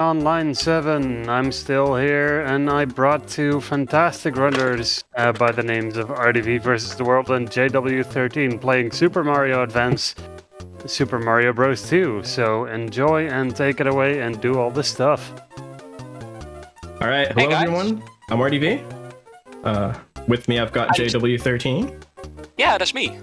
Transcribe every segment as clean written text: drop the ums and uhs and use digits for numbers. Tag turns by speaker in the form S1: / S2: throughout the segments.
S1: Online 7. I'm still here, and I brought two fantastic runners by the names of RDVvsTheWorld and jw13 playing Super Mario Advance, Super Mario Bros. 2. So enjoy and take it away and do all the stuff.
S2: All right, hello everyone. I'm RDV. With me, I've got jw13.
S3: Yeah, that's me.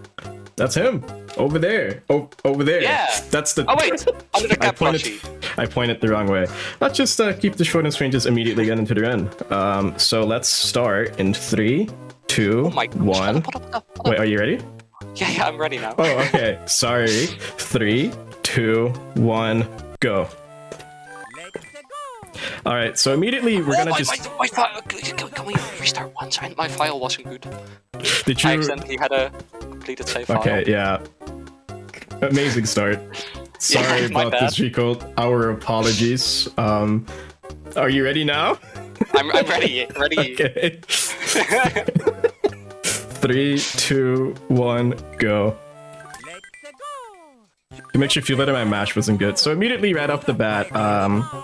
S2: That's him. Over there. Oh, over there.
S3: Yeah.
S2: That's the.
S3: Oh wait, under the cap plushie.
S2: I pointed the wrong way. Let's just keep the short and sweet and just immediately get into the run. So let's start in 3, 2, 1. Wait, are you ready?
S3: Yeah, I'm ready now.
S2: Oh, okay. Sorry. 3, 2, 1, go. All right. So immediately we're gonna just.
S3: My file. Can we restart once? My file wasn't good.
S2: Did you?
S3: I accidentally had a completed save file.
S2: Okay. Yeah. Amazing start. Sorry about this, Rico. Our apologies. Are you ready now?
S3: I'm ready. Ready.
S2: Okay. 3, 2, 1, go. To make sure you feel better, my match wasn't good. So immediately right off the bat,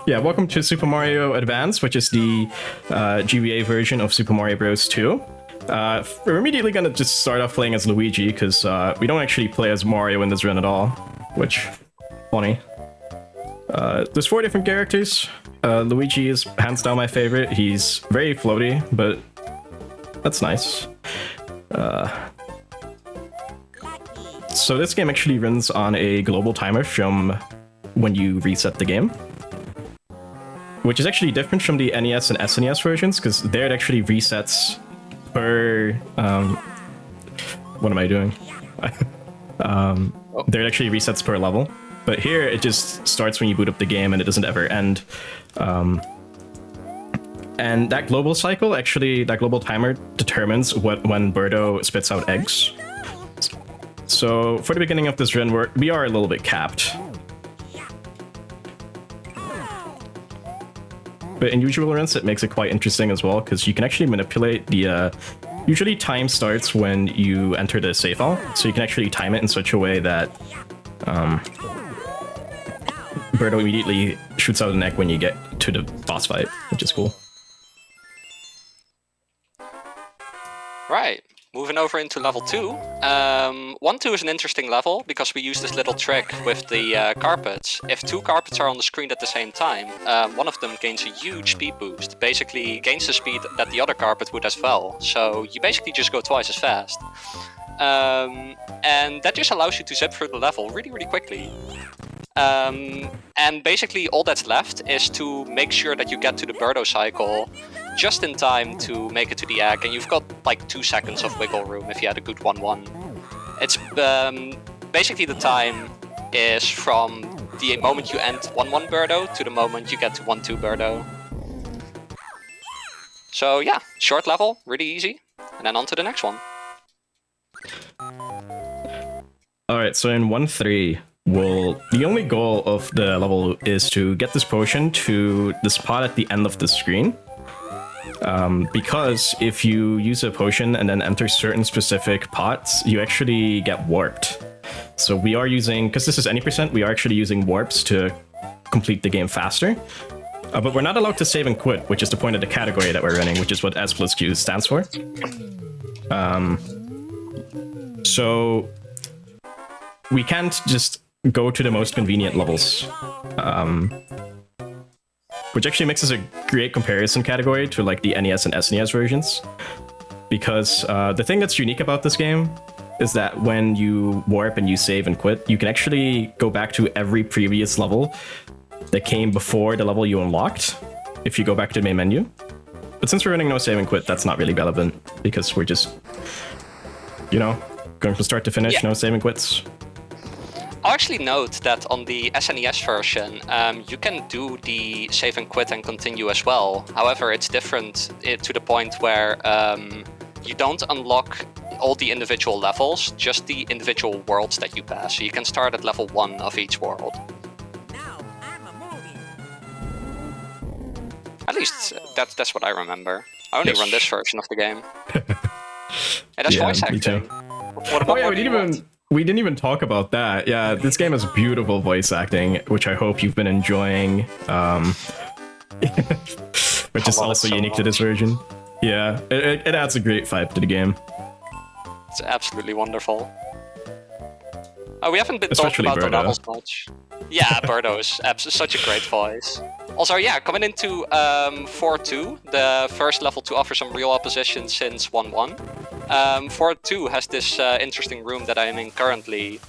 S2: yeah, welcome to Super Mario Advance, which is the GBA version of Super Mario Bros. 2. We're immediately gonna just start off playing as Luigi, because we don't actually play as Mario in this run at all, which, funny. There's 4 different characters. Luigi is hands down my favorite. He's very floaty, but that's nice. So this game actually runs on a global timer from when you reset the game, which is actually different from the NES and SNES versions, because there it actually resets per what am I doing? There it actually resets per level, but here it just starts when you boot up the game and it doesn't ever end. And that global cycle, actually, that global timer determines when Birdo spits out eggs. So for the beginning of this run, we are a little bit capped. But in usual runs, it makes it quite interesting as well, because you can actually manipulate the... usually time starts when you enter the save file, so you can actually time it in such a way that Birdo immediately shoots out an egg when you get to the boss fight, which is cool.
S3: Right. Moving over into level 2. 1-2 is an interesting level because we use this little trick with the carpets. If 2 carpets are on the screen at the same time, one of them gains a huge speed boost. Basically gains the speed that the other carpet would as well. So you basically just go twice as fast. And that just allows you to zip through the level really, really quickly. And basically all that's left is to make sure that you get to the Birdo cycle just in time to make it to the egg, and you've got like 2 seconds of wiggle room if you had a good 1-1. It's basically the time is from the moment you end 1-1 Birdo to the moment you get to 1-2 Birdo. So yeah, short level, really easy, and then on to the next one.
S2: Alright, so in 1-3, the only goal of the level is to get this potion to the spot at the end of the screen. Because if you use a potion and then enter certain specific pots, you actually get warped. So we are using, because this is any %, we are actually using warps to complete the game faster. But we're not allowed to save and quit, which is the point of the category that we're running, which is what S plus Q stands for. So we can't just go to the most convenient levels. Which actually makes us a great comparison category to like the NES and SNES versions. Because the thing that's unique about this game is that when you warp and you save and quit, you can actually go back to every previous level that came before the level you unlocked, if you go back to the main menu. But since we're running no save and quit, that's not really relevant, because we're just, you know, going from start to finish, no save and quits.
S3: I'll actually note that on the SNES version, you can do the save and quit and continue as well. However, it's different to the point where you don't unlock all the individual levels, just the individual worlds that you pass. So you can start at level 1 of each world. At least that's what I remember. I only run this version of the game. And that's voice acting. What about
S2: we didn't even talk about that. Yeah, this game has beautiful voice acting, which I hope you've been enjoying. Which is also
S3: so
S2: unique to this version. Yeah, it adds a great vibe to the game.
S3: It's absolutely wonderful. Oh, we haven't been
S2: Especially
S3: talking about the
S2: Birdo.
S3: levels much. Yeah, Birdo is such a great voice. Also, yeah, coming into 4-2, the first level to offer some real opposition since 1-1. 4-2 has this interesting room that I'm in currently,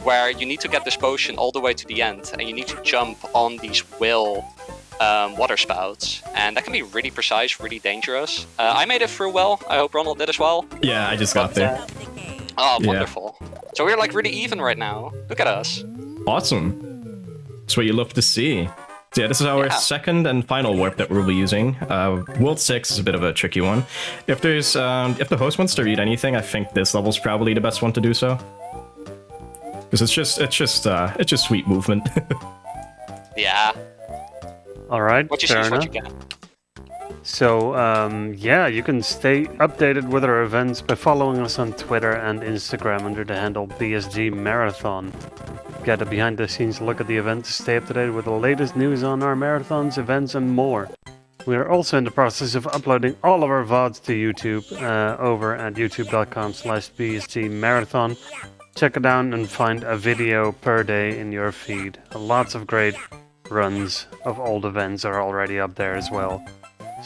S3: where you need to get this potion all the way to the end, and you need to jump on these whale water spouts, and that can be really precise, really dangerous. I made it through well. I hope Ronald did as well.
S2: Yeah, I just got there.
S3: Oh,
S2: Yeah.
S3: wonderful. So we're like really even right now. Look at us.
S2: Awesome. That's what you love to see. So yeah, this is our second and final warp that we'll be using. World 6 is a bit of a tricky one. If there's if the host wants to read anything, I think this level's probably the best one to do so. Because it's just sweet movement.
S3: Yeah.
S1: All right,
S3: What you
S1: fair
S3: see is what
S1: enough.
S3: you get.
S1: So, yeah, you can stay updated with our events by following us on Twitter and Instagram under the handle BSG Marathon. Get a behind-the-scenes look at the event to stay up to date with the latest news on our marathons, events, and more. We are also in the process of uploading all of our VODs to YouTube over at youtube.com/BSG Marathon. Check it out and find a video per day in your feed. Lots of great runs of old events are already up there as well.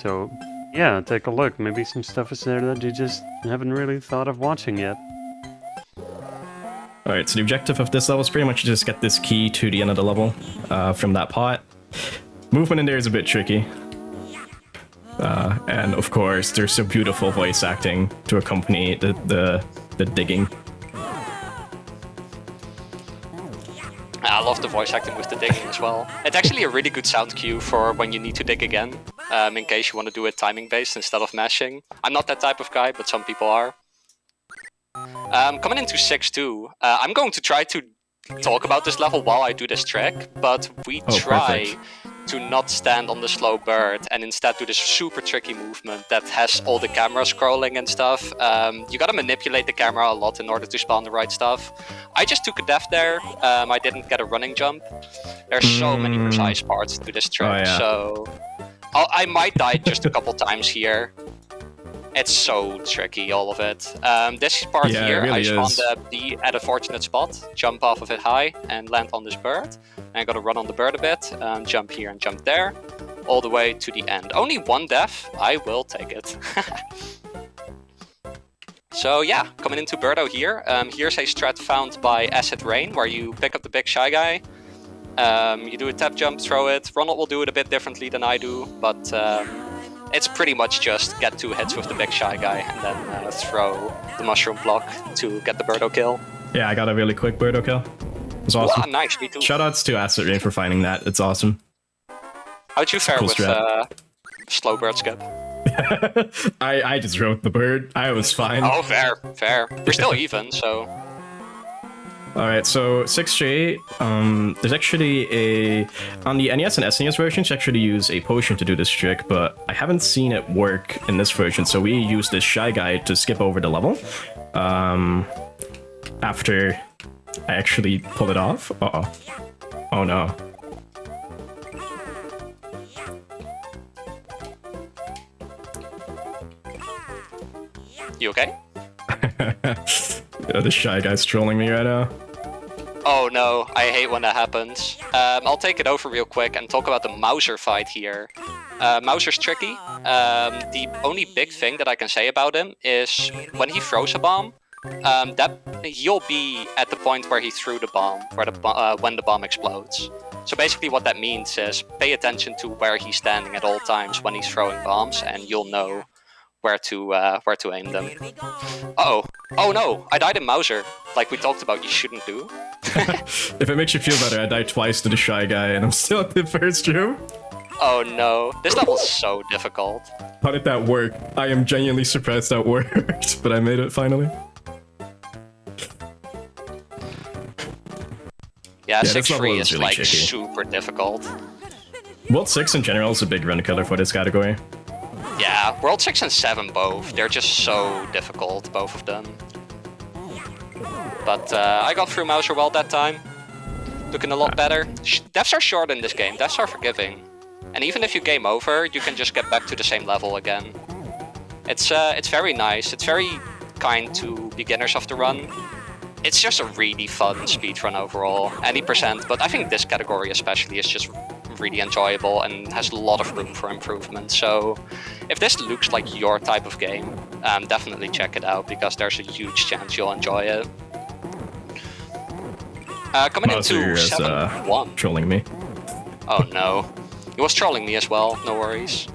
S1: So, yeah, take a look. Maybe some stuff is there that you just haven't really thought of watching yet.
S2: Alright, so the objective of this level is pretty much just get this key to the end of the level from that pot. Movement in there is a bit tricky. And of course, there's some beautiful voice acting to accompany the digging.
S3: I love the voice acting with the digging as well. It's actually a really good sound cue for when you need to dig again, in case you want to do it timing based instead of mashing. I'm not that type of guy, but some people are. Coming into 6-2, I'm going to try to talk about this level while I do this trick, but we try
S2: perfect.
S3: to not stand on the slow bird and instead do this super tricky movement that has all the camera scrolling and stuff. You gotta manipulate the camera a lot in order to spawn the right stuff. I just took a death there. I didn't get a running jump. There's so many precise parts to this trick, so I might die just a couple times here. It's so tricky, all of it. This part here,
S2: really
S3: I just want
S2: is.
S3: to be at a fortunate spot, jump off of it high, and land on this bird. And I gotta run on the bird a bit, jump here and jump there, all the way to the end. Only one death, I will take it. So yeah, coming into Birdo here. Here's a strat found by Acid Rain, where you pick up the big shy guy. You do a tap jump, throw it. Ronald will do it a bit differently than I do, but it's pretty much just get 2 hits with the big shy guy and then throw the mushroom block to get the Birdo kill.
S2: Yeah, I got a really quick Birdo kill. It's awesome.
S3: Wow, nice, me too.
S2: Shoutouts to Acid Rain for finding that. It's awesome.
S3: How'd you fare
S2: cool
S3: with slow bird skip?
S2: I just wrote the bird. I was fine.
S3: Oh, fair, fair. We're still even, so...
S2: Alright, so 6J, there's actually a... On the NES and SNES versions, you actually use a potion to do this trick, but I haven't seen it work in this version, so we use this Shy Guy to skip over the level. After I actually pull it off. Uh-oh. Oh no.
S3: You okay?
S2: Yeah, the Shy Guy's trolling me right now.
S3: Oh no, I hate when that happens. I'll take it over real quick and talk about the Mauser fight here. Mauser's tricky. The only big thing that I can say about him is when he throws a bomb, that he'll be at the point where he threw the bomb, where when the bomb explodes. So basically what that means is pay attention to where he's standing at all times when he's throwing bombs, and you'll know where to aim them. Uh-oh. Oh no, I died in Mauser. Like we talked about, you shouldn't do.
S2: If it makes you feel better, I died twice to the Shy Guy and I'm still at the first room.
S3: Oh no, this level's so difficult.
S2: How did that work? I am genuinely surprised that worked, but I made it finally.
S3: Yeah,
S2: this level
S3: 6-3
S2: is
S3: is
S2: really
S3: like
S2: tricky.
S3: super difficult.
S2: World 6 in general is a big run killer for this category.
S3: Yeah, World 6 and 7 both. They're just so difficult, both of them. But I got through Mauser well that time. Looking a lot better. Deaths are short in this game. Deaths are forgiving. And even if you game over, you can just get back to the same level again. It's very nice. It's very kind to beginners of the run. It's just a really fun speedrun overall. Any percent, but I think this category especially is just really enjoyable and has a lot of room for improvement. So if this looks like your type of game, definitely check it out because there's a huge chance you'll enjoy it. Coming into 7-1.
S2: Trolling me.
S3: Oh no. He was trolling me as well, no worries.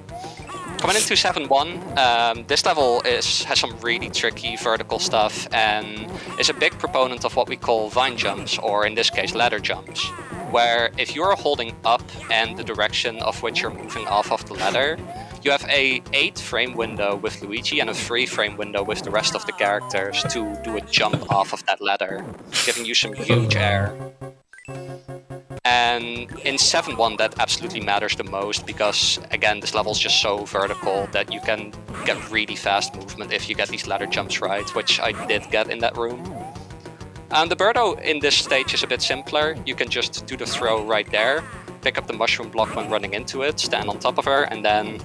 S3: Coming into 7-1, this level has some really tricky vertical stuff and is a big proponent of what we call vine jumps, or in this case ladder jumps, where if you are holding up and the direction of which you're moving off of the ladder, you have a 8-frame window with Luigi and a 3-frame window with the rest of the characters to do a jump off of that ladder, giving you some huge air. And in 7-1 that absolutely matters the most because, again, this level is just so vertical that you can get really fast movement if you get these ladder jumps right, which I did get in that room. The Birdo in this stage is a bit simpler. You can just do the throw right there, pick up the mushroom block when running into it, stand on top of her, and then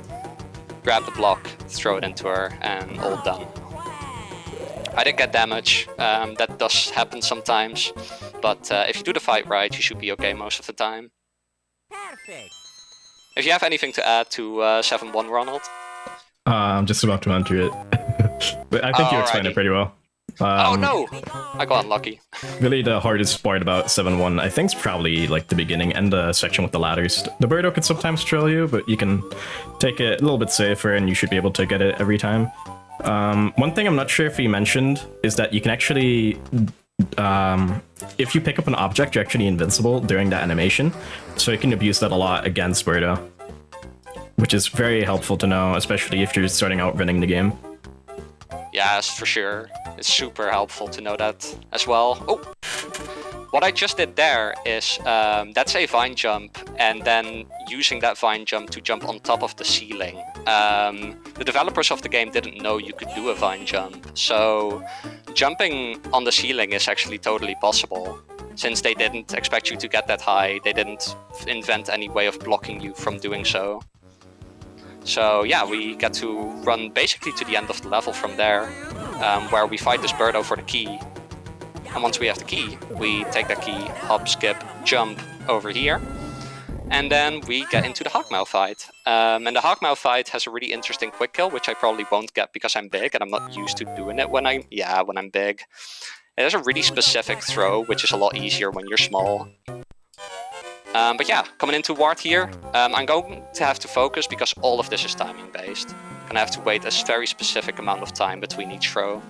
S3: grab the block, throw it into her, and all done. I did get damage, that does happen sometimes, but if you do the fight right, you should be okay most of the time.
S4: Perfect.
S3: If you have anything to add to 7-1, Ronald?
S2: I'm just about to enter it. But I think you explained it pretty well.
S3: Oh no! I got unlucky.
S2: Really the hardest part about 7-1, I think, is probably like the beginning and the section with the ladders. The Birdo could sometimes troll you, but you can take it a little bit safer and you should be able to get it every time. One thing I'm not sure if he mentioned is that you can actually, if you pick up an object, you're actually invincible during that animation. So you can abuse that a lot against Birdo, which is very helpful to know, especially if you're starting out running the game.
S3: Yes, for sure. It's super helpful to know that as well. Oh! What I just did there is, that's a vine jump, and then using that vine jump to jump on top of the ceiling. The developers of the game didn't know you could do a vine jump, so jumping on the ceiling is actually totally possible. Since they didn't expect you to get that high, they didn't invent any way of blocking you from doing so. So yeah, we get to run basically to the end of the level from there, where we fight this Birdo for the key. And once we have the key, we take that key, hop, skip, jump over here, and then we get into the Hawkmow fight. And the Hawkmow fight has a really interesting quick kill, which I probably won't get because I'm big and I'm not used to doing it when I'm big. It has a really specific throw, which is a lot easier when you're small. But yeah, coming into Ward here, I'm going to have to focus because all of this is timing based. I'm gonna have to wait a very specific amount of time between each throw.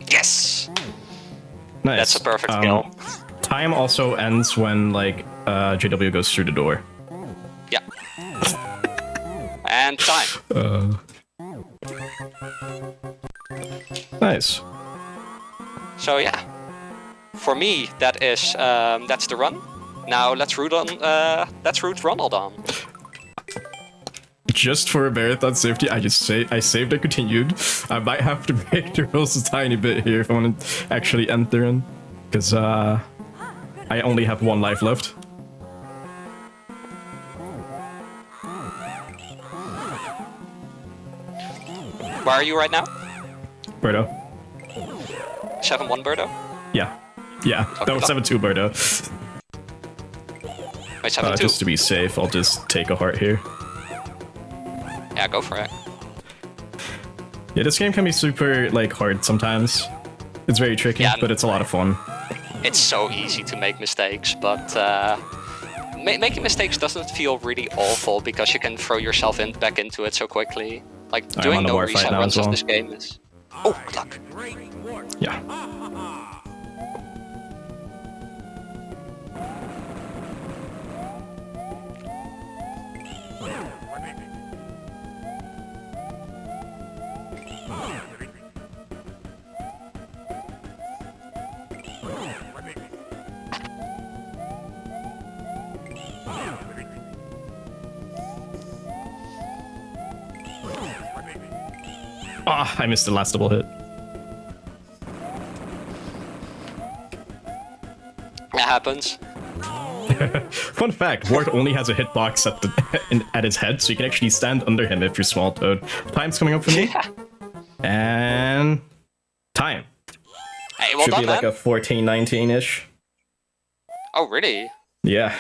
S3: Yes!
S2: Nice.
S3: That's a perfect kill.
S2: Time also ends when, like, JW goes through the door.
S3: Yeah. And time.
S2: Nice.
S3: So yeah, for me that is that's the run. Now let's root Ronald on.
S2: Just for a marathon safety, I saved and continued. I might have to break the rules a tiny bit here if I want to actually enter in, because I only have 1 life left.
S3: Where are you right now?
S2: Birdo.
S3: 7-1 Birdo?
S2: Yeah. Yeah,
S3: Okay,
S2: that was 7-2 Birdo.
S3: Wait, 7-2?
S2: Just to be safe, I'll just take a heart here.
S3: Yeah, go for it.
S2: Yeah, this game can be super, like, hard sometimes. It's very tricky,
S3: Yeah,
S2: but it's a lot of fun.
S3: It's so easy to make mistakes, but making mistakes doesn't feel really awful because you can throw yourself back into it so quickly. Like, doing no reset runs of this game is... Oh, good luck.
S2: Yeah. Ah, I missed the last double hit.
S3: It happens.
S2: Fun fact, Ward only has a hitbox at his head, so you can actually stand under him if you're Small Toad. Time's coming up for me.
S3: Yeah.
S2: And... time.
S3: Hey, well
S2: Should
S3: done,
S2: be like
S3: man.
S2: a 14-19-ish.
S3: Oh, really?
S2: Yeah.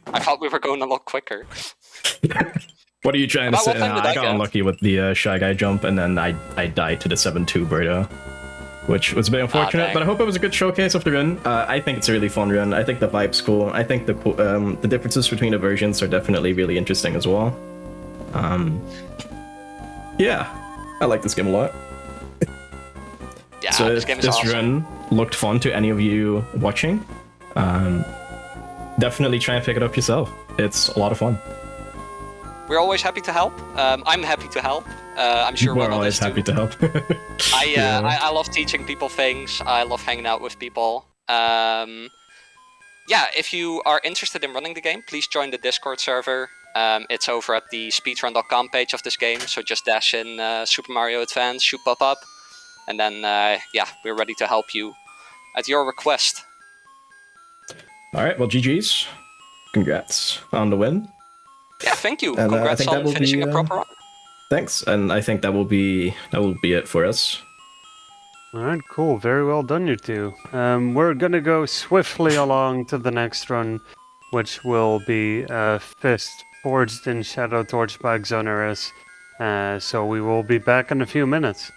S3: I thought we were going a lot quicker.
S2: What are you trying to
S3: About
S2: say?
S3: what time did
S2: I
S3: I
S2: got
S3: get?
S2: unlucky with the Shy Guy jump, and then I died to the 7-2 Birdo, which was a bit unfortunate,
S3: dang.
S2: but I hope it was a good showcase of the run. I think it's a really fun run. I think the vibe's cool. I think the differences between the versions are definitely really interesting as well. Yeah, I like this game a lot.
S3: Yeah,
S2: So
S3: this
S2: if
S3: game is
S2: this
S3: awesome.
S2: run looked fun to any of you watching, definitely try and pick it up yourself. It's a lot of fun.
S3: We're always happy to help. I'm happy to help. I'm sure
S2: We're
S3: Ronald
S2: always
S3: is too.
S2: happy to help.
S3: I love teaching people things. I love hanging out with people. Yeah, if you are interested in running the game, please join the Discord server. It's over at the speedrun.com page of this game. So just dash in Super Mario Advance, should pop up. And then, yeah, we're ready to help you at your request.
S2: Alright, well, GG's. Congrats on the win.
S3: Yeah, thank you.
S2: And, I
S3: Congrats
S2: think that
S3: on
S2: will
S3: finishing
S2: be,
S3: a proper run.
S2: Thanks, and I think that will be it for us.
S1: Alright, cool. Very well done, you two. We're gonna go swiftly along to the next run, which will be Fist Forged in Shadow Torch by Xonerus. So we will be back in a few minutes.